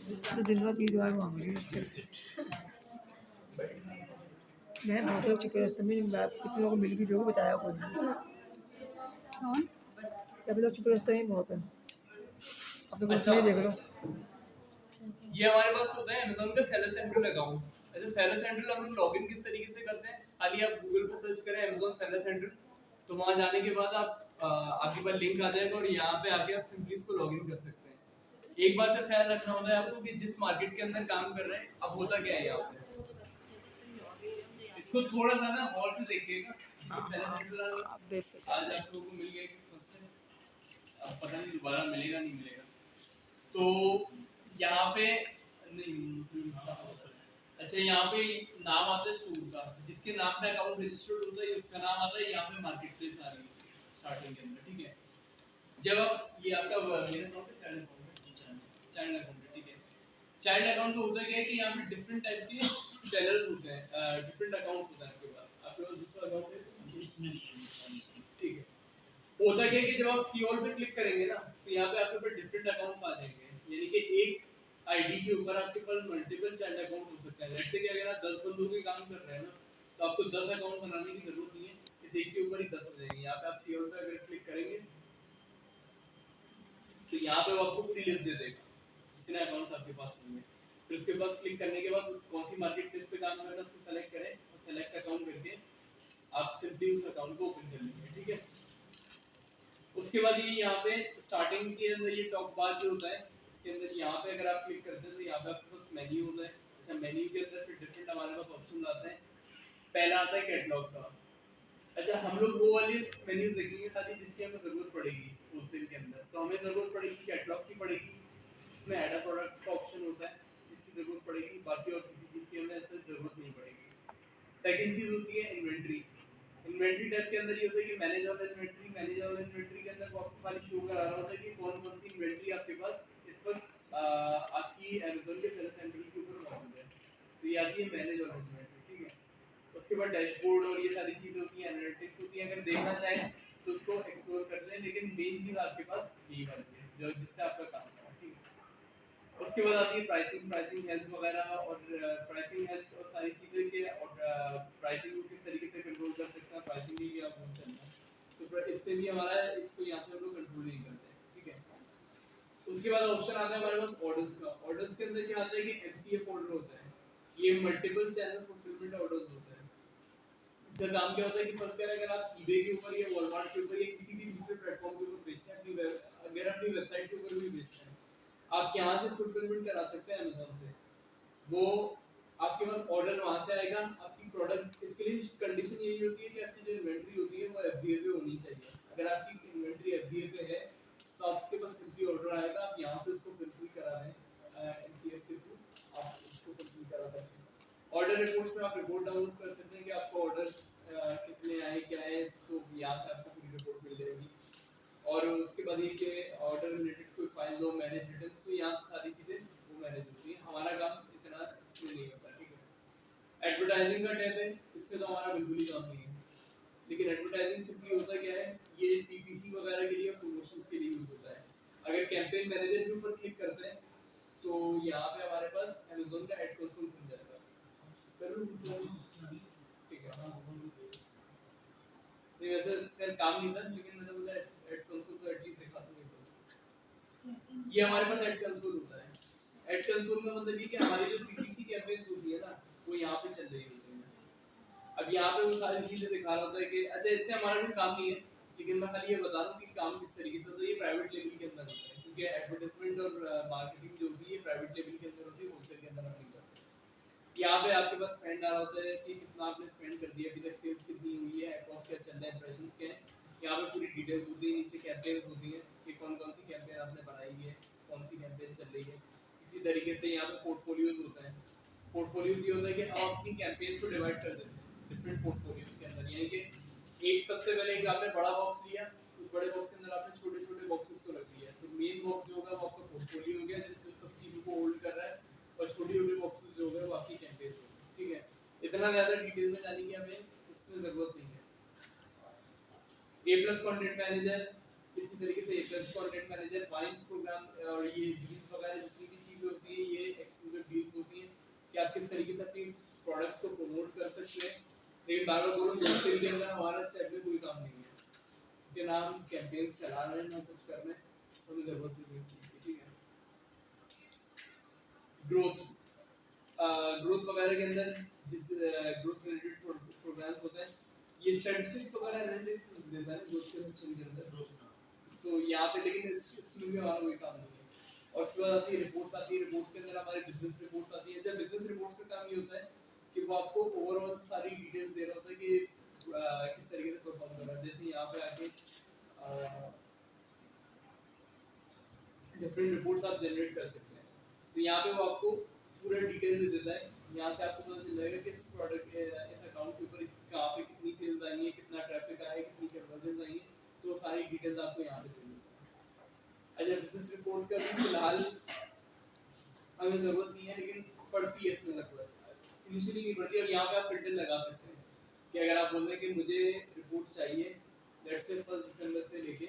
तो दिन रात ये दुआ मांग रही है। मैं बहुत लोग चुके रास्ते में कितने लोगों को मिल भी लोगों को बताया खुद कौन? अभी लोग चुके रास्ते में बहुत है। अपने ग्रुप अच्छा में देख लो। ये हमारे पास होता है Amazon का सेलर सेंट्रल अकाउंट। ऐसे सेलर सेंट्रल हम लोग लॉगिन किस तरीके से करते हैं, खाली आप गूगल पे सर्च करें Amazon सेलर सेंट्रल, तो वहां जाने के बाद आपके पास लिंक आ जाएगा और यहाँ पे आके आप सिंपली इसको लॉगिन कर सकते हैं। एक बात का ख्याल रखना होता है आपको कि जिस मार्केट के अंदर काम कर रहे हैं, अब होता क्या है यहाँ पे, इसको थोड़ा सा ना और से देखिएगा। सेलर सेंट्रल आज आप लोगों को मिल गया कि अब पता नहीं दोबारा मिलेगा नहीं मिलेगा। तो यहाँ पे नहीं, अच्छा यहाँ पे नाम आता है स्टोर का, जिसके नाम पे अकाउंट रजिस्टर्ड होता है उसका नाम आता है, यहाँ पे मार्केट प्लेस आ रही है स्टार्टिंग के अंदर, ठीक है। जब आप ये आपका मेरा अकाउंट है, चाइल्ड अकाउंट है, ठीक है। चाइल्ड अकाउंट का होता क्या है कि यहाँ पे डिफरेंट टाइप के सेलर्स होते हैं, डिफरेंट अकाउंट्स होता है आपके पास दूसरा अकाउंट है इसमें नहीं है, ठीक है। होता क्या है कि जब आप सी ऑल पे क्लिक करेंगे ना, तो यहाँ पे आपके ऊपर डिफरेंट अकाउंट आ जाएंगे, यानी कि एक आईडी के ऊपर आपके पास मल्टीपल चाइल्ड अकाउंट हो सकता है। जैसे कि अगर आप 10 बंदों के काम कर रहे हैं ना, तो आपको 10 अकाउंट बनाने की जरूरत नहीं है, इस एक के ऊपर ही 10 हो जाएंगे। यहाँ पे आप सी ऑल पे अगर क्लिक करेंगे तो यहाँ पे वो आपको पूरी लिस्ट दे देगा जितने अकाउंट्स आपके पास होंगे। फिर उसके बाद क्लिक करने के बाद कौन सी मार्केट प्लेस पे काम करना है उसको सेलेक्ट करें और सेलेक्ट अकाउंट करके आप सिंपली उस अकाउंट को ओपन कर लेंगे, ठीक है। उसके बाद ये यहाँ पे स्टार्टिंग के अंदर ये टॉप बार जो होता है, इसके अंदर यहाँ पे अगर आप क्लिक करते हैं तो यहाँ पे आपके पास मेन्यू होता है। अच्छा, मेन्यू के अंदर फिर डिफरेंट हमारे पास ऑप्शन आते हैं। पहला आता है कैटलॉग का। अच्छा, हम लोग वो वाली मेन्यू देखेंगे खाली जिसकी हमें जरूरत पड़ेगी होलसेल के अंदर, तो हमें जरूरत पड़ेगी कैटलॉग की पड़ेगी, इसमें ऐड अ प्रोडक्ट का ऑप्शन होता है, इसकी जरूरत पड़ेगी, बाकी और किसी चीज की हमें ऐसे जरूरत नहीं पड़ेगी। सेकंड चीज होती है इन्वेंटरी। इन्वेंटरी टैब के अंदर ये होता है कि manage all inventory, manage all inventory के अंदर वो आपको खाली शो करा रहा होता है कि कौन कौन सी इन्वेंटरी आपके पास इस वक्त आपकी Amazon के सेलर सेंट्रल के ऊपर मौजूद है। तो ये आती है मैनेज ऑल इन्वेंटरी, ठीक है। उसके बाद डैशबोर्ड और ये सारी चीजें होती हैं, एनालिटिक्स होती है। अगर देखना चाहें तो उसको एक्सप्लोर कर लें, लेकिन मेन चीज आपके पास यही वाली है जो जिससे आपका काम है, ठीक है। उसके बाद आती है प्राइसिंग हेल्थ वगैरह, और प्राइसिंग हेल्थ और सारी चीज़ें के, और प्राइसिंग को किस तरीके से कंट्रोल कर सकते हैं, प्राइसिंग की क्या रूल चलना है, तो इससे भी हमारा इसको यहाँ से हम लोग कंट्रोल नहीं करते हैं, ठीक है। उसके बाद ऑप्शन आता है हमारे पास ऑर्डर्स का। ऑर्डर्स के अंदर क्या आता है कि एमसीएफ ऑर्डर होता है, ये मल्टीपल चैनल फुलफिलमेंट ऑर्डर्स होता है। इसका काम क्या होता है कि फर्स्ट अगर आप ईबे के ऊपर या वॉलमार्ट के ऊपर या किसी भी दूसरे प्लेटफॉर्म के ऊपर बेचते हैं, अगर अपनी वेबसाइट के ऊपर भी बेचते हैं, आप यहाँ से फुलफिलमेंट करा सकते हैं अमेज़न से। वो आपके पास ऑर्डर वहाँ से आएगा, आपकी प्रोडक्ट, इसके लिए कंडीशन यही होती है कि आपकी जो इन्वेंट्री होती है वो एफबीए पे होनी चाहिए। अगर आपकी इन्वेंट्री एफबीए पे है तो आपके पास सिंपली ऑर्डर आएगा, आप यहाँ से उसको फुलफिल करा दें एमसीएफ के थ्रू, आप उसको फुलफिल करा सकते हैं। ऑर्डर रिपोर्ट्स में आप रिपोर्ट डाउनलोड कर सकते हैं कि आपको ऑर्डर्स कितने आए क्या है, तो यहाँ से आपको पूरी रिपोर्ट मिल जाएगी। और उसके बाद ये कि ऑर्डर रिलेटेड कोई फाइल दो, मैनेज रिटर्न्स, तो यहाँ सारी चीज़ें वो मैनेज होती है। हमारा काम इतना इसमें नहीं होता, ठीक है। एडवर्टाइजिंग का टैब है, इससे तो हमारा बिल्कुल ही काम नहीं है, लेकिन एडवर्टाइजिंग सिंपली होता क्या है, ये पीपीसी वगैरह के लिए, प्रमोशंस के लिए यूज होता है। अगर कैंपेन मैनेजर के ऊपर क्लिक करते हैं तो यहाँ पे हमारे पास Amazon का एड कंसोल खुल जाएगा, ठीक है। नहीं वैसे खैर काम नहीं था, लेकिन मैंने बोला एड कंसोल तो एटलीस्ट दिखा दूंगा। ये हमारे पास एड कंसोल होता है। एड कंसोल का मतलब ये कि हमारी जो पीपीसी कैंपेन्स होती है ना, वो यहाँ पे चल रही होती है। अब यहाँ पे वो सारी चीजें दिखा रहा होता है कि अच्छा इससे हमारा कोई काम नहीं है, लेकिन मैं खाली ये बता रहा हूँ कि काम किस तरीके से होता है। ये प्राइवेट लेवल के अंदर होता है, क्योंकि एडवर्टाइजमेंट और मार्केटिंग जो होती है प्राइवेट लेवल के अंदर होती है, होलसेल के अंदर नहीं होती। यहाँ पे आपके पास स्पेंड आ रहा होता है कि कितना आपने स्पेंड कर दिया, अभी तक सेल्स कितनी हुई है, अक्रॉस क्या चल रहा है, इंप्रेशंस क्या है। यहाँ पे पूरी डिटेल्स होती है, नीचे कैंपेन्स होती है कि कौन कौन सी कैंपेन आपने बनाई है, कौन सी कैंपेन चल रही है। इसी तरीके से यहाँ पे पोर्टफोलियोज होता है। पोर्टफोलियोज ये होता है कि आप अपनी कैंपेन्स को डिवाइड कर देते हैं डिफरेंट पोर्टफोलियोज के अंदर, यानी कि एक सबसे पहले एक आपने बड़ा बॉक्स लिया, उस बड़े बॉक्स के अंदर आपने छोटे छोटे बॉक्सेस को रख दिया। तो मेन बॉक्स जो होगा वो आपका पोर्टफोलियो हो गया, जो सब चीज़ों को होल्ड कर रहा है, और छोटे छोटे बॉक्सेस जो होगा वो आपकी कैंपेन होगी, ठीक है। इतना ज़्यादा डिटेल में जाने की हमें इसमें ज़रूरत नहीं है। ए प्लस कंटेंट मैनेजर, इसी तरीके से ए प्लस कंटेंट मैनेजर, वाइन्स प्रोग्राम और ये डील्स वगैरह जितनी भी चीज़ें होती है, ये बार बार बोलूँ सेल के अंदर हमारा स्टेप में कोई काम नहीं है, क्योंकि ना हम कैंपेन चला रहे हैं ना कुछ कर रहे हैं, तो हमें जरूरत नहीं है इस चीज़ की, ठीक है। ग्रोथ वगैरह के अंदर ग्रोथ रिलेटेड प्रोग्राम्स होते हैं, ये स्टैटिस्टिक्स वगैरह एनालिटिक्स देता है ग्रोथ के सेक्शन के अंदर, तो यहाँ पे लेकिन इसमें भी हमारा कोई काम नहीं है। और उसके बाद आती है रिपोर्ट्स आती है, रिपोर्ट्स के अंदर हमारे बिजनेस रिपोर्ट्स आती है। जब बिजनेस रिपोर्ट्स का काम ये होता है कि वो आपको ओवरऑल सारी डिटेल्स दे रहा होता है कि किस तरीके से परफॉर्म कर रहा है। जैसे यहाँ पे आके डिफरेंट रिपोर्ट्स आप जनरेट कर सकते हैं, तो यहाँ पे वो आपको पूरा डिटेल दे देता है। यहाँ से आपको पता चल जाएगा कि इस प्रोडक्ट इस अकाउंट के ऊपर कहाँ पे कितनी सेल्स आई है, कितना ट्रैफिक आया है, कितनी कन्वर्जन आई है, तो सारी डिटेल्स आपको यहाँ पे दे देता है। अच्छा, बिजनेस रिपोर्ट का भी फिलहाल हमें जरूरत नहीं है, लेकिन पड़ती है इसमें जरूरत, इनिशियली नहीं पड़ती। और यहाँ पे आप फिल्टर लगा सकते हैं कि अगर आप बोल रहे हैं कि मुझे रिपोर्ट चाहिए लेट्स से 1 दिसंबर से लेके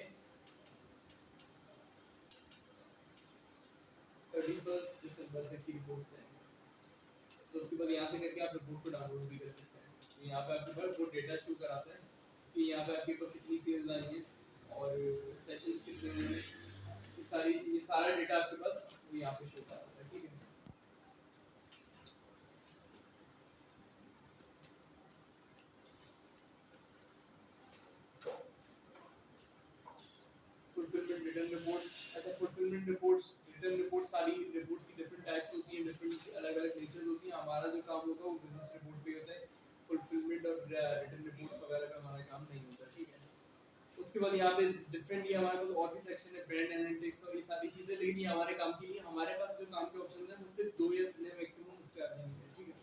31 दिसंबर तक की रिपोर्ट्स हैं, तो उसके बाद यहाँ से करके आप रिपोर्ट को डाउनलोड भी कर सकते हैं। तो यहाँ पे आपके पास वो डेटा शो कराता है कि यहाँ पे आपके पास कितनी सेल्स आई हैं और सेशंस कितने हुए, ये सारा डेटा आपके पास वो यहाँ पे शो कराता है, ठीक है। फुलफिलमेंट रिटर्न रिपोर्ट, अच्छा फुलफिलमेंट रिपोर्ट्स, रिटर्न रिपोर्ट, सारी रिपोर्ट्स की डिफरेंट टाइप्स होती हैं, डिफरेंट अलग-अलग नेचर्स होती हैं। हमारा जो काम होगा वो बिजनेस रिपोर्ट पे होता है, फुलफिलमेंट और रिटर्न रिपोर्ट्स वगैरह का हमारा काम नहीं होता, ठीक है। उसके बाद यहाँ पे डिफरेंट ये हमारे पास और भी सेक्शन है, ब्रांड एनालिटिक्स और ये सारी चीजें, लेकिन ये हमारे काम की नहीं है। हमारे पास जो काम के ऑप्शन है वो सिर्फ 2 या 3 मैक्सिमम, उससे आगे नहीं है, ठीक है।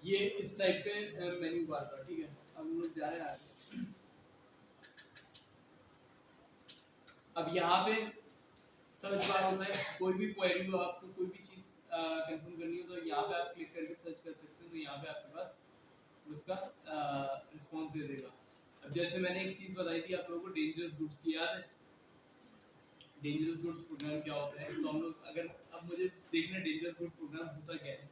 ये इस टाइप पे मेन्यू बार था, ठीक है। अब हम लोग जा रहे हैं आगे। अब यहाँ पे सर्च बार होता है, कोई भी क्वेरी हो, आपको कोई भी चीज कंफर्म करनी हो तो यहाँ पे आप क्लिक करके सर्च कर सकते हो, तो यहाँ पे आपके पास उसका रिस्पांस दे देगा। अब जैसे मैंने एक चीज बताई थी आप लोगों को, डेंजरस गुड्स की, याद है डेंजरस गुड्स प्रोग्राम क्या होता है? तो हम लोग अगर अब मुझे देखना डेंजरस गुड्स प्रोग्राम होता क्या है,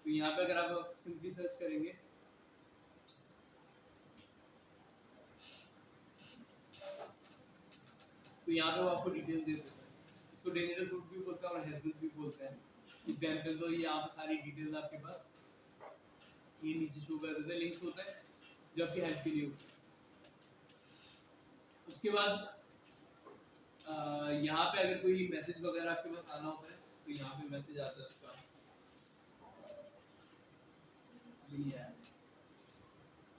तो यहाँ पे अगर आप सिंपली सर्च करेंगे तो यहाँ पे वो आपको डिटेल्स दे देता है। इसको डेंजरस गुड भी बोलते हैं और हेजल भी बोलते हैं। एग्जाम्पल तो ये यहाँ पे सारी डिटेल्स आपके पास ये नीचे शो कर देते हैं, लिंक्स होते हैं जो आपकी हेल्प के लिए होते हैं। उसके बाद यहाँ पे अगर कोई मैसेज वगैरह आपके पास आना होता है तो यहाँ पे मैसेज आता है उसका,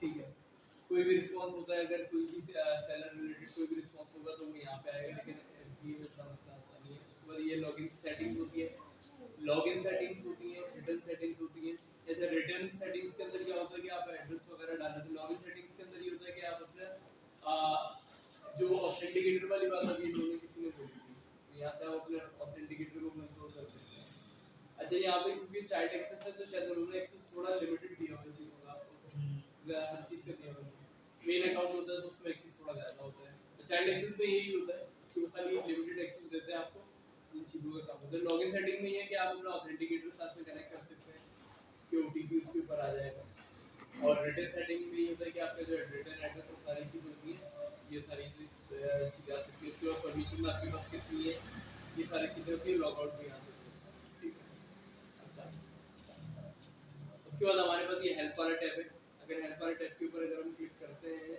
ठीक है। कोई भी रिस्पांस होता है, अगर कोई भी सेलर रिलेटेड कोई भी रिस्पांस होगा तो वो यहाँ पे आएगा, लेकिन ये इसका मसला होता नहीं है। उसके बाद ये लॉगिन सेटिंग्स होती है, लॉगिन सेटिंग्स होती हैं, रिटर्न सेटिंग्स होती हैं। जैसे रिटर्न सेटिंग्स के अंदर क्या होता है कि आप एड्रेस वगैरह डाल देते हैं। लॉगिन सेटिंग्स के अंदर ये होता है कि आप अपने जो ऑथेंटिकेटर वाली बात अभी इन्होंने किसी ने बोली थी, तो यहाँ से आप अपने ऑथेंटिकेटर को कंट्रोल कर सकते हैं। अच्छा, यहाँ पे क्योंकि चाइल्ड एक्सेस है तो शायद उन्होंने एक्सेस थोड़ा लिमिटेड दिया होना चाहिए आपको, हर चीज़ का दिया होगा। मेन अकाउंट होता है तो उसमें एक्सेस थोड़ा ज़्यादा होता है। तो चाइल्ड एक्सेस में यही होता है कि वो खाली लिमिटेड एक्सेस देते हैं आपको, इन चीज़ों का काम होता है। लॉगिन सेटिंग में ये है कि आप अपना ऑथेंटिकेटर साथ में कनेक्ट कर सकते हैं कि ओटीपी उसके ऊपर आ जाएगा। और रिटर्न सेटिंग में ये होता है कि आपका जो रिटर्न एड्रेस और सारी चीज़ होती है ये सारी चीज़ें जा सकती है। उसके बाद परमिशन आपके पास कितनी है, ये सारी चीज़ें होती है। लॉग आउट भी यहाँ से, ठीक है। अच्छा, उसके बाद हमारे पास ये हेल्प वाला टैब है। अगर हेल्प वाले टैब के ऊपर अगर हम क्लिक करते हैं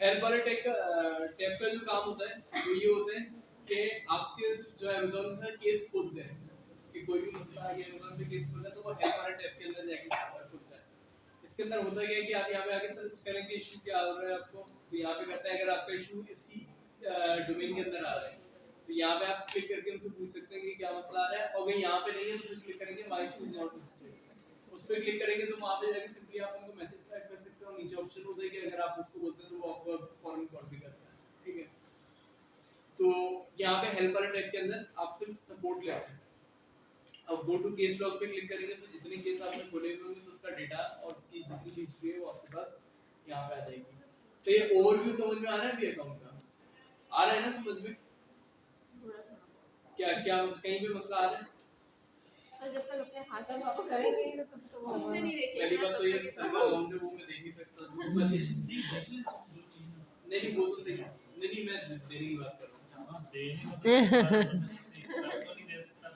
हेल्प वाले टैब का जो काम होता है वो ये होता है कि आपके जो अमेज़न का केस खोलते हैं कि कोई भी मसला आ गया अमेज़न पे केस खोलना है तो वो हेल्प वाले टैब के अंदर जाके खुलता है। इसके अंदर होता क्या है कि आप यहाँ पे आके सर्च करें कि इशू क्या हो रहा है आपको, तो यहाँ पे कहता है अगर आपका इशू इसी डोमेन के अंदर आ रहा है तो यहाँ पे आप क्लिक करके उनसे पूछ सकते हैं कि क्या मसला आ रहा है। और अगर यहाँ पे नहीं है तो क्लिक करेंगे my issue is not listed, उस पर क्लिक करेंगे तो वहाँ पे जाके सिंपली आप उनको मैसेज टाइप कर सकते हो। नीचे ऑप्शन होता है कि अगर आप उसको बोलते हैं तो वो आपको फौरन कॉल भी करता है, ठीक है। तो यहाँ पे हेल्प वाले टैग के अंदर आप सिर्फ सपोर्ट लेते हैं। अब गो टू केस लॉग पे क्लिक करेंगे तो जितने केस आपने खोले हुए होंगे तो उसका डेटा और उसकी जितनी भी हिस्ट्री है वो आपके पास यहाँ पे आ जाएगी। तो ये ओवरव्यू समझ में आ रहा है भी अकाउंट का? आ रहा है ना समझ में? क्या क्या कहीं पे मसला आ रहा है? तो जब तक अपने हाथ से इसको करेंगे तो वो हमसे नहीं देखेंगे। पहली बात तो ये सर्वर अकाउंट है वो मैं देख नहीं सकता। नहीं वो तो सही है। नहीं मैं देने की बात कर रहा हूँ।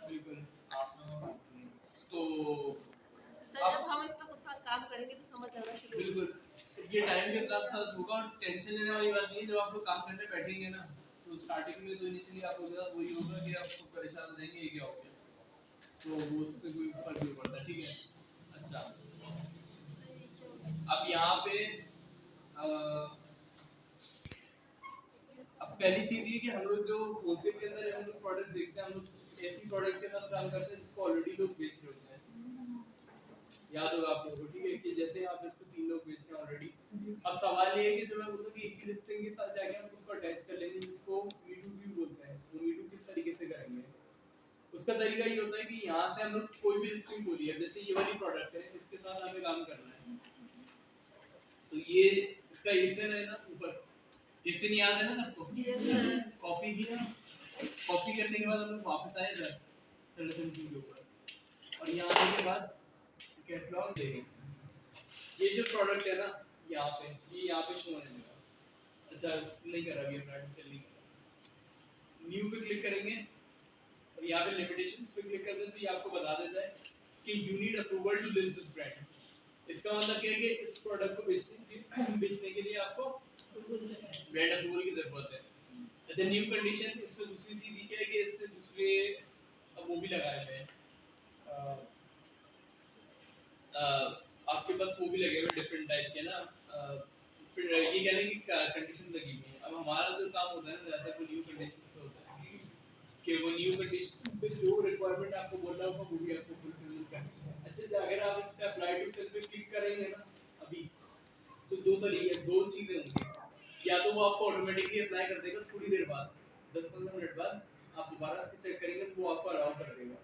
बिल्कुल। तो सर जब हम इस पे खुद का काम करेंगे तो समझ आना शुरू होगा। बिल्कुल ये टाइम के साथ होगा और टेंशन लेने वाली बात नहीं है। जब आप लोग काम करने बैठेंगे ना तो स्टार्टिंग में तो इनिशियली आप लोगों के साथ वही होगा कि आप खूब परेशान हो जाएंगे ये क्या हो गया, तो वो उससे कोई फर्क नहीं पड़ता। ठीक है। अच्छा अब यहाँ पे अब पहली चीज ये कि हम लोग जो होलसेल के अंदर हम लोग प्रोडक्ट देखते हैं, हम लोग ऐसी प्रोडक्ट के साथ काम करते हैं जिसको ऑलरेडी लोग बेच रहे होते हैं। याद होगा आप लोगों को, ठीक है, कि जैसे आप इसको 3 लोग बेच रहे हैं ऑलरेडी। अब सवाल ये है कि जो मैं बोलता हूँ कि एक ही लिस्टिंग के साथ जाके हम उसको अटैच कर लेंगे जिसको Me2B बोलते हैं। वो Me2 किस तरीके से करेंगे? उसका तरीका ये होता है कि यहाँ से हम लोग कोई भी लिस्टिंग खोली है, जैसे ये वाली प्रोडक्ट है, इसके साथ हमें काम करना है। तो ये इसका एसन है ना ऊपर, एसन याद है ना सबको? कॉपी किया, कॉपी करने के बाद हम लोग वापस आए इधर सॉल्यूशन के ऊपर और यहाँ आने के बाद कैटलॉग देंगे। ये जो प्रोडक्ट है ना यहाँ पे, ये यहाँ पे शो होने लगा। अच्छा नहीं कर रहा अभी अपना सेल नहीं कर रहा। न्यू पे क्लिक करेंगे और यहाँ पे लिमिटेशंस पे क्लिक करते हैं तो ये आपको बता देता है कि you need approval to list this brand. इसका मतलब क्या है कि इस प्रोडक्ट को बेचने के लिए आपको ब्रांड अप्रूवल की जरूरत है। अच्छा न्यू कंडीशन, इसमें दूसरी चीज ये है कि इससे दूसरे वो भी लगाए हुए हैं, आपके पास वो भी लगे हुए डिफरेंट टाइप के ना, फिर ये कहने की कंडीशन लगी हुई है। अब हमारा जो काम होता है ना ज्यादातर वो न्यू कंडीशन पे होता है कि वो न्यू कंडीशन पे जो रिक्वायरमेंट आपको बोल रहा होगा वो भी आपको फुलफिल करनी है। अच्छा अगर आप इस पे अप्लाई टू सेल पे क्लिक करेंगे ना अभी, तो दो चीजें होंगी। या तो वो आपको ऑटोमेटिकली अप्लाई कर देगा थोड़ी देर बाद, 10-15 मिनट बाद आप दोबारा उसको चेक करेंगे तो वो आपको अलाउ कर देगा।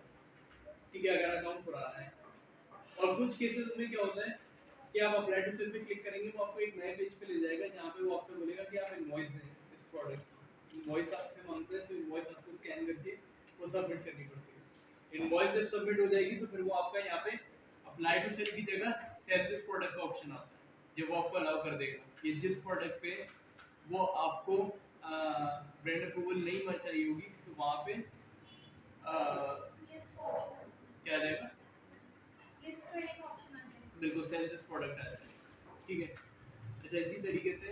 ठीक है, अगर अकाउंट पुराना है। और कुछ केसेस में क्या होता है कि आप अप्लाई टू सेल पे क्लिक करेंगे वो आपको एक नए पेज पे ले जाएगा जहाँ पे वो आपसे बोलेगा कि आप इनवॉइस दें इस प्रोडक्ट। इनवॉइस आपसे मांगते हैं तो इनवॉइस आपको स्कैन करके वो सबमिट करनी पड़ती है। इनवॉइस जब सबमिट हो जाएगी तो फिर वो आपका यहाँ पे अप्लाई टू सेल की जगह सेल दिस प्रोडक्ट का ऑप्शन आता है, जो वो आपको अलाउ कर देगा कि जिस प्रोडक्ट पे वो आपको ब्रांड अप्रूवल नहीं चाहिए होगी तो वहाँ पे क्या रहेगा, बिल्कुल सेल दिस प्रोडक्ट आ जाएगा। ठीक है। अच्छा इसी तरीके से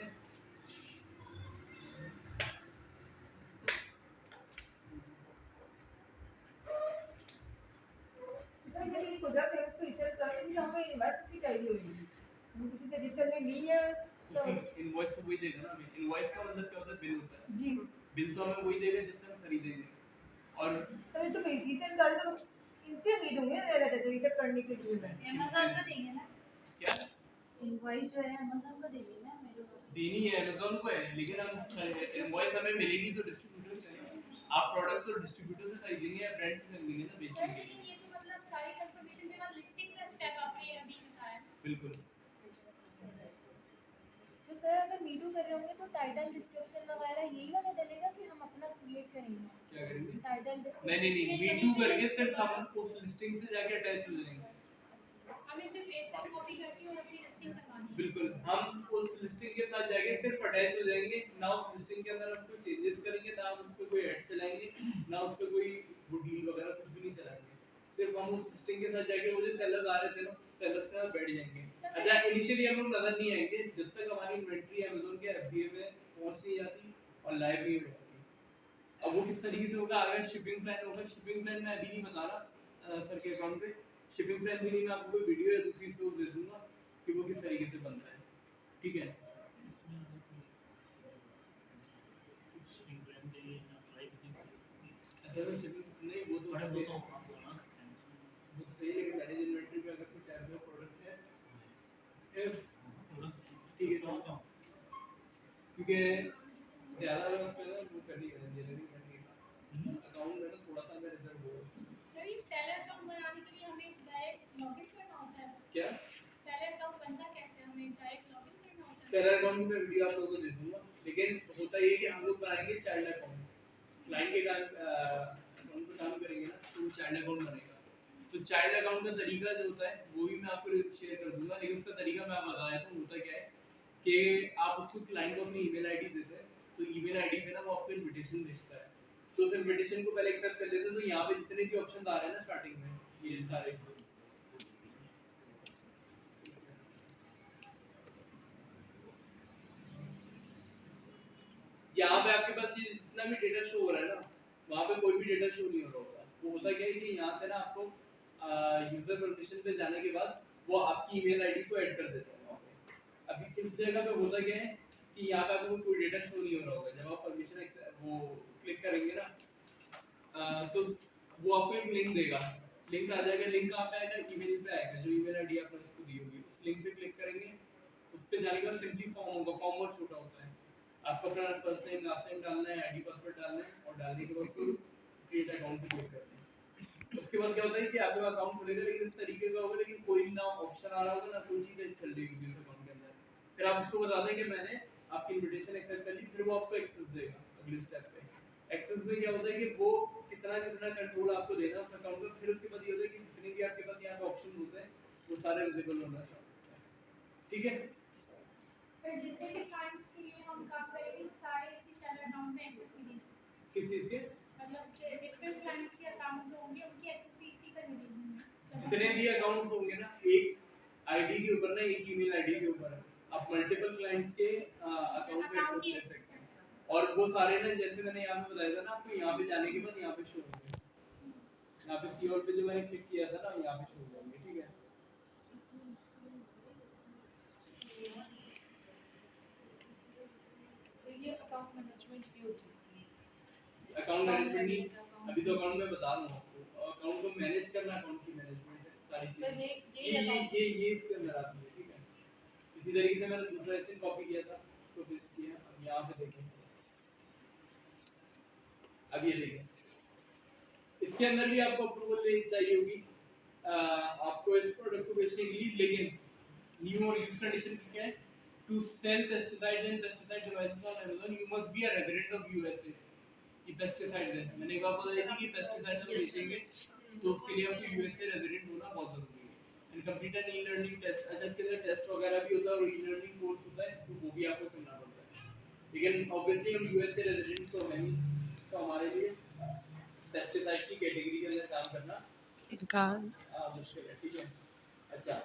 ये प्रोडक्ट है उसको रिसर्च करके भी हमें इनवॉइस की चाहिए होगी। हम किसी से रजिस्टर में ली है तो इनवॉइस तो वही देगा ना। हमें इनवॉइस का मतलब क्या होता है, बिल होता है। जी बिल तो हमें वही देगा जिससे हम खरीदेंगे। और तो रिसेंट कर तो इनसे उम्मीद होंगे ना रहते थे रिसर्च करने के लिए मैं अमेज़न का देंगे ना, क्या इनवॉइस जो है अमेज़न का देंगे ना मेरे को। देनी है अमेज़न को है, लेकिन हम इनवॉइस हमें मिलेगी तो डिस्ट्रीब्यूटर से ना। आप प्रोडक्ट तो डिस्ट्रीब्यूटर से खरीदेंगे या ब्रांड से खरीदेंगे ना बेचने के लिए। ये तो मतलब सारी कंफर्मेशन के बाद लिस्टिंग का स्टेप आपने अभी बताया। बिल्कुल। तो सर अगर मीटू कर रहे होंगे तो टाइटल डिस्क्रिप्शन वगैरह यही वाला डलेगा कि हम अपना क्रिएट करेंगे? क्या करेंगे? टाइटल डिस्क्रिप्शन नहीं B2 करके सिर्फ हम उस लिस्टिंग से जाके अटैच हो जाएंगे। हमें सिर्फ एसएन कॉपी करके और अपनी लिस्टिंग करवानी है। बिल्कुल, हम उस लिस्टिंग के साथ जाके सिर्फ अटैच हो जाएंगे। ना उस लिस्टिंग के अंदर हम कोई चेंजेस करेंगे, ना हम उस पे कोई ऐड चलाएंगे, ना उस पे कोई डील वगैरह कुछ भी नहीं चलाएंगे। सिर्फ हम उस लिस्टिंग के साथ जाके वो जो सेलर्स आ रहे थे ना, सेलर्स के साथ बैठ जाएंगे। अच्छा इनिशियली हम लोग नजर नहीं आएंगे जब तक हमारी इन्वेंटरी अमेज़न के एफडीए में पहुंच नहीं जाती और लाइव नहीं हो जाती। अब वो किस तरीके से होगा, अगर शिपिंग प्लान होगा, शिपिंग प्लान मैं अभी नहीं बता रहा सर के अकाउंट पे। शिपिंग प्लान भी नहीं, मैं आपको कोई वीडियो या दूसरी सोर्स दे दूंगा कि वो किस तरीके से बनता है। ठीक है। अच्छा तो शिपिंग नहीं वो तो सही है, लेकिन मैनेज इन्वेंटरी पे अगर कोई टैब में प्रोडक्ट है ठीक है, क्योंकि ज्यादा मैं उस पे ना वो करनी है इंजीनियरिंग करनी है अकाउंट में ना थोड़ा सा मैं रिजर्व हो सर ये सेलर अकाउंट बनाने के लिए हमें डायरेक्ट लॉगिन करना होता है? क्या सेलर अकाउंट बनता कैसे है? हमें डायरेक्ट लॉगिन करना होता है? सेलर अकाउंट में वीडियो आप लोगों को दे दूंगा लेकिन होता ये कि हम लोग बनाएंगे चाइल्ड अकाउंट क्लाइंट के अकाउंट पे काम करेंगे ना तो चाइल्ड अकाउंट बनेगा तो चाइल्ड अकाउंट का तरीका जो होता है वो भी मैं आपको शेयर कर दूंगा लेकिन उसका तरीका मैं आपको बता देता हूँ होता क्या है कि आप उसको क्लाइंट को अपनी ईमेल आईडी देते हैं तो ईमेल आईडी पे ना वो आपको इनविटेशन भेजता है तो उस इनविटेशन को पहले एक्सेप्ट कर लेते हैं तो यहाँ पे जितने भी ऑप्शन आ रहे हैं ना स्टार्टिंग में ये सारे यहाँ पे आपके पास ये जितना भी डेटा शो हो रहा है ना वहाँ पे कोई भी डेटा शो नहीं हो रहा होता वो होता क्या है कि यहाँ से ना आपको यूजर परमिशन पे जाने के बाद वो आपकी ईमेल आईडी को ऐड कर देता है वहाँ पे अभी इस जगह पे होता क्या है कि यहाँ पे आपको कोई डेटा शो नहीं हो रहा होगा जब आप परमिशन वो क्लिक करेंगे ना तो वो आपको एक लिंक देगा लिंक आ जाएगा लिंक कहाँ पे आएगा ईमेल पे आएगा जो ईमेल आईडी आपने उसको दी होगी उस लिंक पे क्लिक करेंगे उस पे जाने के बाद सिंपली फॉर्म होगा फॉर्म बहुत छोटा होता है आपको अपना फर्स्ट नेम लास्ट नेम डालना है आईडी पासवर्ड डालना है और डालने के बाद उसको क्रिएट अकाउंट पे क्लिक करना है उसके बाद क्या होता है कि आपका अकाउंट खुलेगा लेकिन इस तरीके का होगा लेकिन कोई ना ऑप्शन आ रहा होगा ना कोई चीज चल रही होगी उस अकाउंट के अंदर फिर आप उसको बता दें कि मैंने आपकी इनविटेशन एक्सेप्ट कर ली फिर वो आपको एक्सेस देगा अगले स्टेप पे एक्सेस में क्या होता है कि वो कितना कितना कंट्रोल आपको देना है उस अकाउंट का फिर उसके बाद ये होता है कि जितने भी आपके पास यहाँ पे ऑप्शन होते हैं वो सारे विजिबल होना स्टार्ट होता है ठीक है फिर जितने भी क्लाइंट्स के लिए हम काम करेंगे वो सारे इसी सेलर अकाउंट में एक्सेस मिलेगी किस चीज के मतलब डिफरेंट क्लाइंट्स के अकाउंट जो होंगे उनकी एक्सेस भी इसी पर मिलेगी जितने भी अकाउंट होंगे ना एक आईडी के ऊपर ना एक ईमेल आईडी के ऊपर आप मल्टीपल क्लाइंट्स के अकाउंट पे एक्सेस ले सकते हैं और वो सारे ना जैसे मैंने यहाँ पे बताया था ना आपको यहाँ पे जाने के बाद यहाँ पे शो होंगे यहाँ पे सी और पे जो मैंने क्लिक किया था ना यहाँ पे शो हो जाएंगे ठीक है तो ये अकाउंट मैनेजमेंट की होती है अकाउंट मैनेजमेंट नहीं अभी तो अकाउंट में बता रहा हूँ आपको अकाउंट को मैनेज करना अकाउंट की मैनेजमेंट है सारी चीजें ये इसके अंदर आती है ठीक है इसी तरीके से मैंने दूसरा ऐसे कॉपी किया था उसको पेस्ट किया अब यहाँ पे देखें अब ये देखें इसके अंदर भी आपको अप्रूवल लेनी चाहिए होगी आपको इस प्रोडक्ट को बेचने के लिए लेकिन न्यू और यूज कंडीशन क्या है to sell pesticides and pesticide devices on Amazon you must be a resident of USA कि पेस्टिसाइड है मैंने एक बार बताया था कि पेस्टिसाइड हम बेचेंगे तो उसके लिए आपको यूएसए रेजिडेंट होना बहुत जरूरी है and complete an e learning test अच्छा इसके अंदर टेस्ट वगैरह भी होता है और ई लर्निंग कोर्स होता है तो वो भी आपको करना पड़ता है लेकिन ऑब्वियसली हम यूएसए रेजिडेंट तो है नहीं तो हमारे लिए पेस्टिसाइड की कैटेगरी के अंदर काम करना मुश्किल है ठीक है अच्छा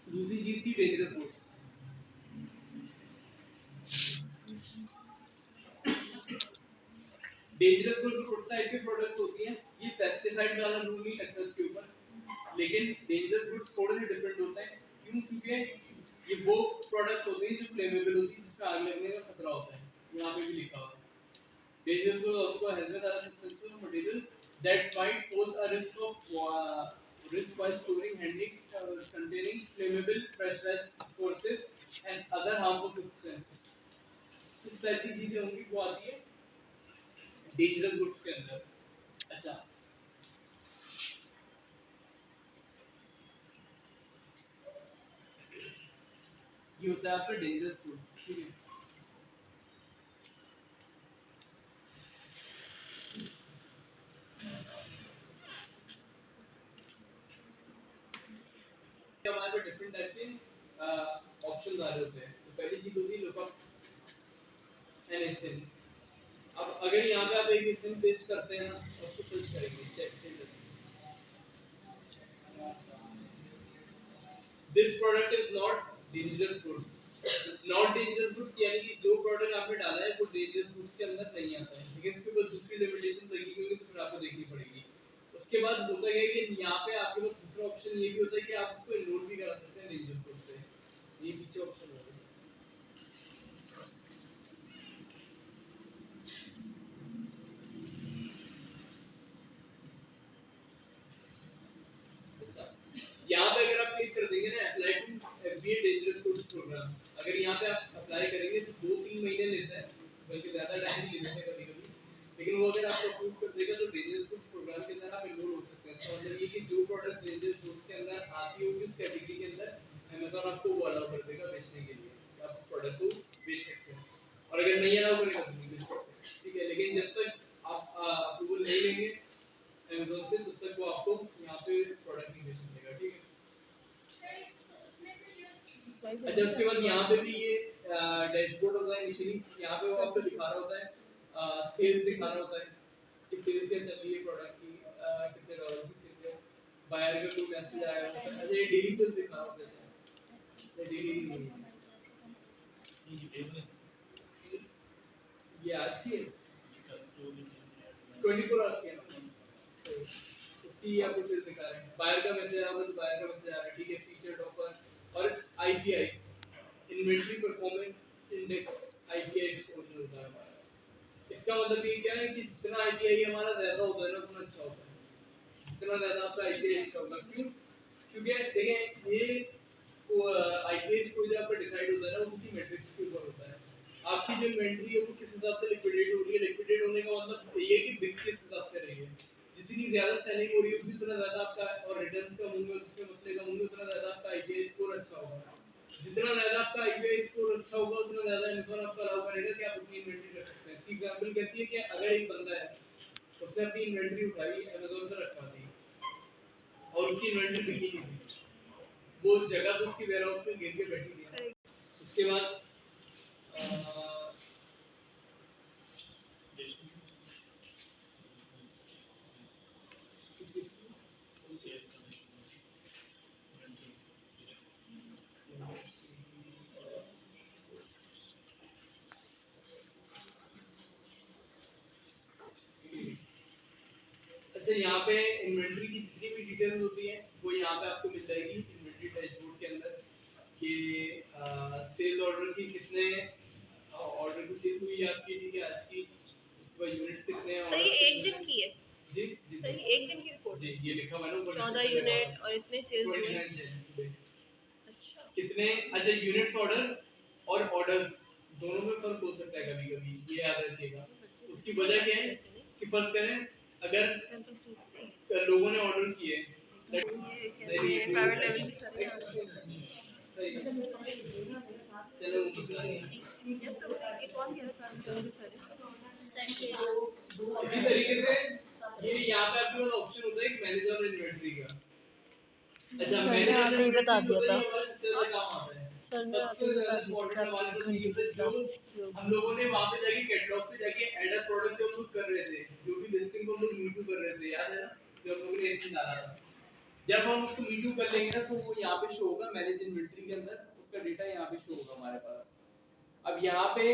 दूसरी चीज की dangerous foods dangerous food type के प्रोडक्ट्स होती हैं ये पेस्टिसाइड वाला रूल नहीं लगता इसके ऊपर लेकिन डेंजरस फूड थोड़े से डिफरेंट होते हैं क्यों क्योंकि ये वो प्रोडक्ट्स होते हैं जो फ्लेमेबल होती है जिसमें आग लगने का खतरा होता है यहाँ पे भी लिखा हुआ है dangerous food also hazardous substances material that might pose a risk while storing handling containing flammable pressurized explosives and other harmful substances इस टाइप की चीजें होंगी वो आती है डेंजरस गुड्स के अंदर अच्छा ये होता है आपका डेंजरस गुड्स ठीक है हमारे पे डिफरेंट टाइप के ऑप्शंस आ रहे होते हैं तो पहली चीज होती है लुकअप एनएसएन अब अगर यहाँ पे आप एक एनएसएन पेस्ट करते हैं ना उसको सर्च करेंगे text this product is not dangerous goods not dangerous goods यानी कि जो प्रोडक्ट आपने डाला है वो डेंजरस गुड्स के अंदर नहीं आता है लेकिन इसके ऊपर दूसरी लिमिटेशन लगी हुई है तो फिर आपको देखनी पड़ेगी उसके बाद होता है कि यहाँ पे आपके पास दूसरा ऑप्शन ये भी होता है कि आप इसको इग्नोर भी करा सकते हैं डेंजरस गुड्स से ये पीछे ऑप्शन होगा यहाँ पे अगर आप क्लिक कर देंगे ना apply to FBA dangerous goods program. अगर यहाँ पे आप अप्लाई करेंगे तो 2-3 महीने लेता है, बल्कि ज़्यादा टाइम ले लेता है कभी-कभी। लेकिन वो अगर आपको अप्रूव कर देगा तो डेंजरस गुड्स प्रोग्राम के अंदर आप एनरोल हो सकते हैं। इसका मतलब ये कि जो प्रोडक्ट डेंजरस गुड्स के अंदर आती होगी उस कैटेगरी के अंदर अमेज़न आपको वो अलाउ कर देगा बेचने के लिए, कि आप उस प्रोडक्ट को बेच सकते हैं। और अगर नहीं अलाउ करेगा तो नहीं बेच सकते, ठीक है। लेकिन जब तक आप अप्रूवल नहीं लेंगे अमेज़न से तब तक वो आपको यहाँ पे प्रोडक्ट नहीं बेचने देगा, ठीक है। अच्छा, उसके बाद यहाँ पे भी ये डैशबोर्ड होता है। इनिशियली यहाँ पे वो आपको दिखा रहा होता है, सेल्स दिखा रहा होता है कि सेल्स क्या चल रही है प्रोडक्ट की, कितने डॉलर की सेल है, बायर का कोई मैसेज आया होता है। अच्छा, ये डेली सेल्स दिखा रहा होता है, ये डेली नहीं है, ये आज की है, 24 आवर्स की है ना, उसकी आपको सेल्स दिखा रहे हैं। बायर का मैसेज आया होगा तो बायर का मैसेज आ रहा है, ठीक है। फीचर्ड ऑफर और IPI, inventory performance index, IPI score जो होता है हमारा। इसका मतलब ये क्या है कि जितना आईपीआई हमारा ज्यादा होता है ना उतना अच्छा होता है, जितना ज्यादा आपका आईपीआई अच्छा होगा। क्यों? क्योंकि देखें ये आईपीआई स्कोर जो आपका डिसाइड होता है ना वो किसी मैट्रिक्स के ऊपर होता है। आपकी जो इन्वेंटरी है वो किस हिसाब से लिक्विडेट हो रही है, लिक्विडेट होने का मतलब ये है कि बिक किस हिसाब से रही है। जितनी ज्यादा सेलिंग हो रही है उतना ज्यादा आपका, और रिटर्न्स कम होंगे, दूसरे मसले कम होंगे, उतना ज्यादा आपका आईपीआई स्कोर अच्छा होगा। जितना ज्यादा आपका आईपीआई स्कोर अच्छा होगा उतना ज्यादा अमेज़न आपको अलाउ करेगा कि आप अपनी इन्वेंटरी रख सकते हैं। सी एग्जांपल कैसी है कि अगर एक बंदा है उसने अपनी इन्वेंटरी उठाई अमेज़न पे रखवा दी और उसकी इन्वेंटरी बिकी नहीं थी, वो जगह तो उसकी वेयरहाउस में गिर के बैठी थी। उसके बाद अच्छा, यहाँ पे इन्वेंटरी की जितनी भी डिटेल्स होती हैं वो यहाँ पे आपको मिल जाएगी इन्वेंटरी डैशबोर्ड के अंदर, कि सेल ऑर्डर की कितने ऑर्डर की सेल हुई है आपकी, ठीक है, आज की, उसके बाद यूनिट्स कितने हैं। सर ये एक दिन की है? जी जी सर ये एक दिन की रिपोर्ट? जी, ये लिखा हुआ है ना ऊपर 14 यूनिट और इतने सेल्स हुए। 29 जनवरी अच्छा, कितने। अच्छा, यूनिट्स ऑर्डर और ऑर्डर्स दोनों में फर्क हो सकता है कभी-कभी, ये याद रखिएगा। उसकी वजह क्या है कि फर्स्ट करें अगर लोगों ने ऑर्डर किए प्राइवेट लेवल की सर्विस। चलो ये तो एक और कह रहा प्राइवेट लेवल की सर्विस। इसी तरीके से ये यहाँ पे आपके पास ऑप्शन होता है कि मैनेजर और इन्वेंटरी का। अच्छा, मैंने आपने ही बता दिया था। काम आता है सर ने आपको बता दिया हम लोगों ने वहाँ पे जाके कैटलॉग पे जाके एडर प्रोडक्ट जो खुद कर रहे थे, जो भी लिस्टिंग को हम लोग मीटू कर रहे थे, याद है ना, जो हम लोगों ने ऐसे डाला था। जब हम उसको मीटू कर लेंगे ना तो वो यहाँ पे शो होगा मैनेज इन्वेंटरी के अंदर, उसका डेटा यहाँ पे शो होगा हमारे पास। अब यहाँ पे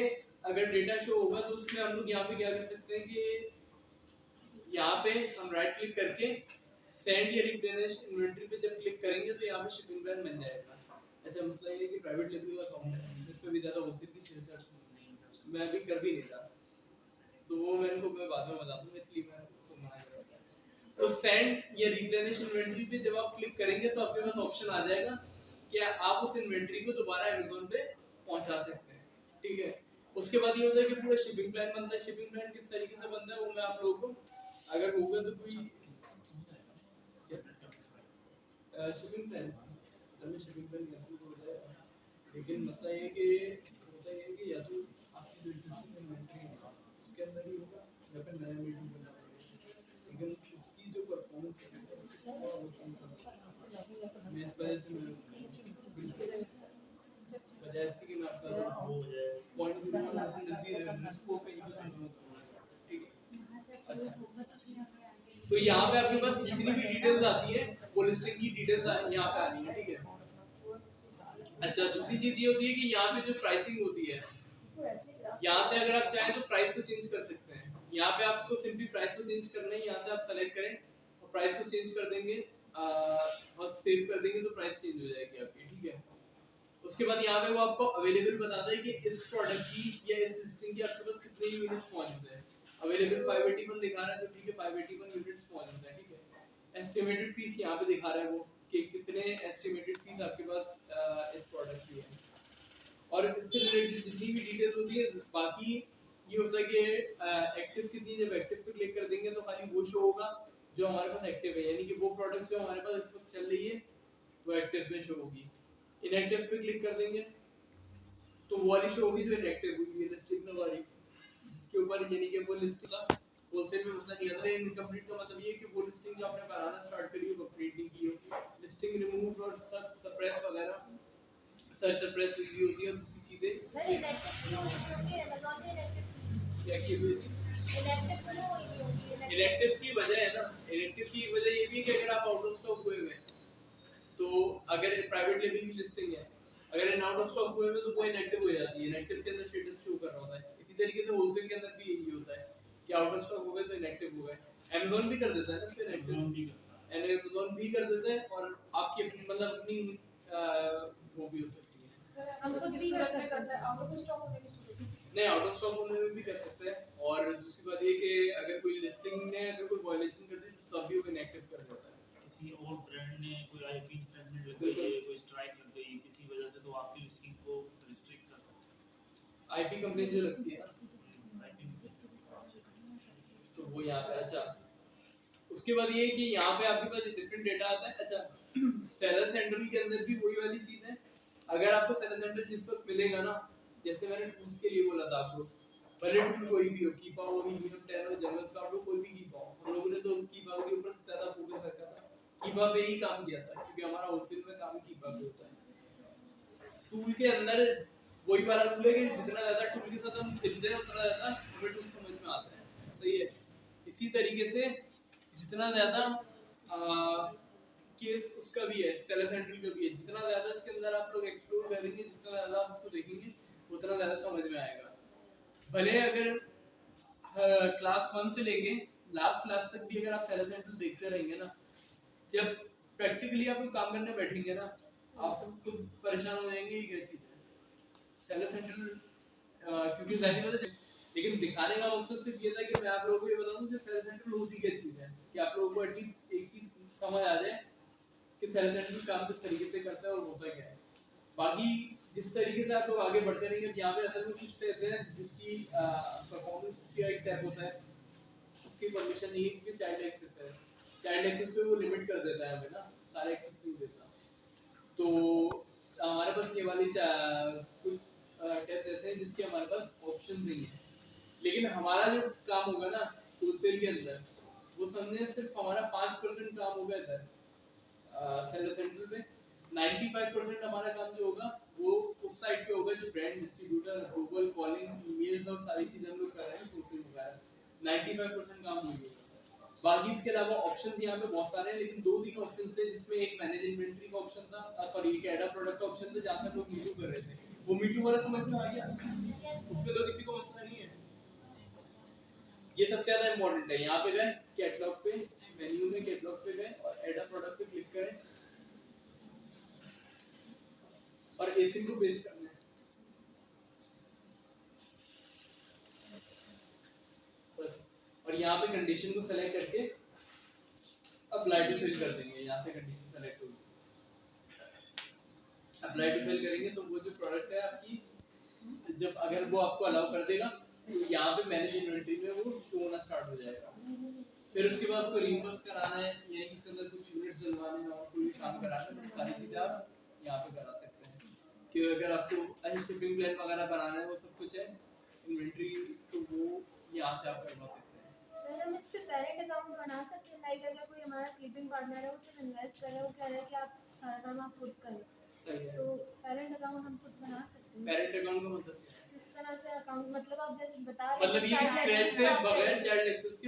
अगर डेटा शो होगा तो उसमें हम लोग यहाँ पे क्या कर सकते हैं कि यहाँ पे हम राइट क्लिक करके सेंड या रिप्लेनिश इन्वेंटरी पे जब क्लिक करेंगे तो यहाँ पे शिपिंग प्लान बन जाएगा। अच्छा, मसला ये है कि प्राइवेट लेवल का अकाउंट है, इस पे भी ज़्यादा होती थी छेड़छाड़ मैं अभी कर भी नहीं था, तो वो मैं बाद में बता दूंगा, इसलिए मैं उसको मना कर रहा था। तो सेंड या रिप्लेनिश इन्वेंटरी पे जब आप क्लिक करेंगे तो आपके पास ऑप्शन आ जाएगा कि आप उस इन्वेंटरी को दोबारा अमेज़न पे पहुंचा सकते हैं, ठीक है। उसके बाद ये होता है कि पूरा शिपिंग प्लान बनता है। शिपिंग प्लान किस तरीके से बनता है वो मैं आप लोगों को, अगर होगा तो कोई शिपिंग प्लान में शिपिंग प्लान कैंसिल हो जाएगा, लेकिन मसला ये है कि होता ये है कि या तो आपकी जो एग्जिस्टिंग इन्वेंटरी है उसके अंदर ही होगा या फिर नया मीटिंग करना पड़ेगा, लेकिन उसकी जो परफॉर्मेंस है मैं इस वजह से बजाय इसके कि मैं आपका पॉइंट इसको कहीं पर, ठीक है। अच्छा, तो यहाँ पे आपके पास जितनी भी डिटेल्स आती है वो लिस्टिंग की डिटेल्स यहाँ पे आ रही है, ठीक है। अच्छा, दूसरी चीज ये होती है कि यहाँ पे जो प्राइसिंग होती है, यहाँ से अगर आप चाहें तो प्राइस को चेंज कर सकते हैं। यहाँ पे आपको सिंपली प्राइस को चेंज करना है, यहाँ से आप सेलेक्ट करें और प्राइस को चेंज कर देंगे और सेव कर देंगे तो प्राइस चेंज हो जाएगी आपकी, ठीक है। उसके बाद यहाँ पे वो आपको अवेलेबल बताता है कि इस प्रोडक्ट की या इस लिस्टिंग की आपके पास कितने यूनिट्स मौजूद है। अवेलेबल 581 दिखा रहा है तो ठीक है, 581 यूनिट्स मौजूद है, ठीक है। एस्टिमेटेड फीस यहाँ पे दिखा रहा है वो कि कितने एस्टिमेटेड फीस आपके पास इस प्रोडक्ट की है। और इससे रिलेटेड जितनी भी डिटेल्स होती है, बाकी ये होता है कि एक्टिव कितनी, जब एक्टिव पे क्लिक कर देंगे तो खाली वो शो होगा जो हमारे पास एक्टिव है, यानी कि वो प्रोडक्ट्स जो हमारे पास इस वक्त चल रही है वो एक्टिव में शो होगी। इनएक्टिव पे क्लिक कर देंगे तो वो वाली शो होगी जो इनएक्टिव हुई है, लिस्टिंग वाली, जिसके ऊपर यानी कि वो लिस्टिंग का होलसेल में मसला नहीं आता है। इनकम्प्लीट का मतलब ये है कि वो लिस्टिंग जो आपने बनाना स्टार्ट करी हो कंप्लीट नहीं की हो, लिस्टिंग रिमूव और सप्रेस वगैरह सप्रेस हुई होती है, और दूसरी चीजें सर इनएक्टिव क्यों होगी? अमेज़न में इनएक्टिव क्या की हुई थी। इनएक्टिव क्यों होगी? इनएक्टिव की वजह है ना, इनएक्टिव की वजह ये भी है कि अगर आप आउट ऑफ स्टॉक हुए हैं तो अगर प्राइवेट लेबल की लिस्टिंग है, अगर इन आउट ऑफ स्टॉक हुए हैं तो वो इनएक्टिव हो जाती है, इनएक्टिव के अंदर स्टेटस शो कर रहा होता है। इसी तरीके से होलसेल के अंदर भी यही होता है कि आउट ऑफ स्टॉक हो गए तो इनएक्टिव हो गए। Amazon भी कर देता है ना इसको इनएक्टिव, Amazon भी कर देता है, और आपकी अपनी मतलब अपनी वो भी हो सकती है। सर हम खुद भी कर सकते हैं। करते हैं आउट ऑफ स्टॉक होने की सूरत में। नहीं, आउट ऑफ स्टॉक होने में भी कर सकते हैं, और दूसरी बात ये कि अगर कोई लिस्टिंग ने अगर कोई वायलेशन कर दी तो अभी वो इनएक्टिव कर देता है। किसी और ब्रांड ने कोई आईपी इन्फ्रिंजमेंट लग गई है, कोई स्ट्राइक लग गई किसी वजह से, तो आपकी लिस्टिंग को रिस्ट्रिक्ट कर सकते हैं। आईपी कंप्लेंट जो लगती है आईपी तो वो यहाँ पे, अच्छा उसके बाद ये है कि यहाँ पे आपके पास डिफरेंट डेटा आता है। अच्छा सेलर सेंट्रल के अंदर भी वही वाली चीज है, अगर आपको सेलर सेंट्रल जिस वक्त मिलेगा ना, जैसे मैंने टूल्स के लिए बोला था आपको, भले टूल कोई भी हो, कीपा हो, यूनिट 10 हो, जनरल स्काउट हो, कोई भी कीपा हो, हम लोगों ने तो कीपा के ऊपर ज्यादा फोकस रखा था, कीपा पे ही काम किया था क्योंकि हमारा होलसेल में काम कीपा पे होता है। टूल के अंदर वही वाला टूल है कि जितना ज्यादा टूल के साथ हम खेलते हैं उतना ज्यादा हमें टूल समझ में आता है, सही है। इसी तरीके से जितना ज्यादा केस उसका भी है, सेलर सेंट्रल का भी है, जितना ज्यादा इसके अंदर आप लोग एक्सप्लोर करेंगे, जितना ज्यादा आप उसको देखेंगे उतना ज्यादा समझ में आएगा। भले अगर क्लास 1 से लेके लास्ट क्लास तक भी अगर आप सेलर सेंट्रल देखते रहेंगे ना, जब प्रैक्टिकली आप लोग काम करने बैठेंगे ना, आप खुद परेशान हो जाएंगे ये क्या चीज है सेलर सेंट्रल, क्योंकि जाहिर बात है, लेकिन दिखाने का मकसद सिर्फ ये था कि मैं आप लोगों को ये बता दूं कि सेलर सेंट्रल होती क्या चीज है, कि आप लोगों को एटलीस्ट एक चीज समझ आ जाए कि सेलर सेंट्रल काम किस तरीके से करता है और होता क्या है। बाकी जिस तरीके से आप लोग आगे बढ़ते रहेंगे, यहाँ पे असल में कुछ टैब है जिसकी परफॉर्मेंस का एक टैब होता है, उसकी परमिशन नहीं है क्योंकि चाइल्ड एक्सेस है, चाइल्ड एक्सेस पे वो लिमिट कर देता है हमें ना, सारे एक्सेस नहीं देता। तो हमारे पास ये वाली कुछ टैब ऐसे हैं जिसके हमारे पास ऑप्शन नहीं है, लेकिन हमारा जो काम होगा ना होलसेल के अंदर, वो समझे सिर्फ हमारा 5% काम होगा इधर सेलर सेंट्रल पे, 95% हमारा काम जो होगा वो उस साइड पे होगा जो brand distributor approval calling emails और सारी चीजें हम लोग कर रहे हैं सोर्सिंग वगैरह, 95% काम वही होगा। बाकी इसके अलावा ऑप्शन यहाँ पे बहुत सारे हैं, लेकिन 2-3 ऑप्शन थे जिसमें एक मैनेज इन्वेंटरी का ऑप्शन था, सॉरी एक एडा प्रोडक्ट का ऑप्शन था जहाँ पे लोग मीटू कर रहे थे, वो मीटू वाला समझ में आ गया, उसमें तो किसी को मसला नहीं है। ये सबसे ज्यादा इंपॉर्टेंट है, यहाँ पे गए कैटलॉग पे, मेन्यू में कैटलॉग पे गए और एडा प्रोडक्ट पे क्लिक करें और एसिन को पेस्ट करना है बस, और यहाँ पे कंडीशन को सेलेक्ट करके अप्लाई टू सेल कर देंगे, यहाँ से कंडीशन सेलेक्ट होगी, अप्लाई टू सेल करेंगे तो वो जो प्रोडक्ट है आपकी, जब अगर वो आपको अलाउ कर देगा तो यहाँ पे मैनेज इन्वेंटरी में वो शो होना स्टार्ट हो जाएगा। फिर उसके बाद उसको रीइंबर्स कराना है, यानी कि इसके अंदर कुछ यूनिट्स डलवाने हैं और कोई भी काम कराना है, तो सारी चीज़ें आप यहाँ पे करा सकते हैं। कि अगर आपको शिपिंग प्लान वगैरह बनाना है वो सब कुछ है, इन्वेंटरी तो वो यहाँ से आप करवा सकते हैं। सर हम इस पे पेरेंट अकाउंट बना सकते हैं, लाइक अगर कोई हमारा स्लीपिंग पार्टनर है उससे इन्वेस्ट कर रहा है, वो कह रहा है कि आप सारा काम आप खुद करें, सही है, तो पेरेंट अकाउंट हम खुद बना सकते हैं। पेरेंट अकाउंट का मतलब किस तरह से अकाउंट, मतलब आप जैसे बता रहे हैं मतलब ये कि स्क्रैच से बगैर चाइल्ड एक्सेस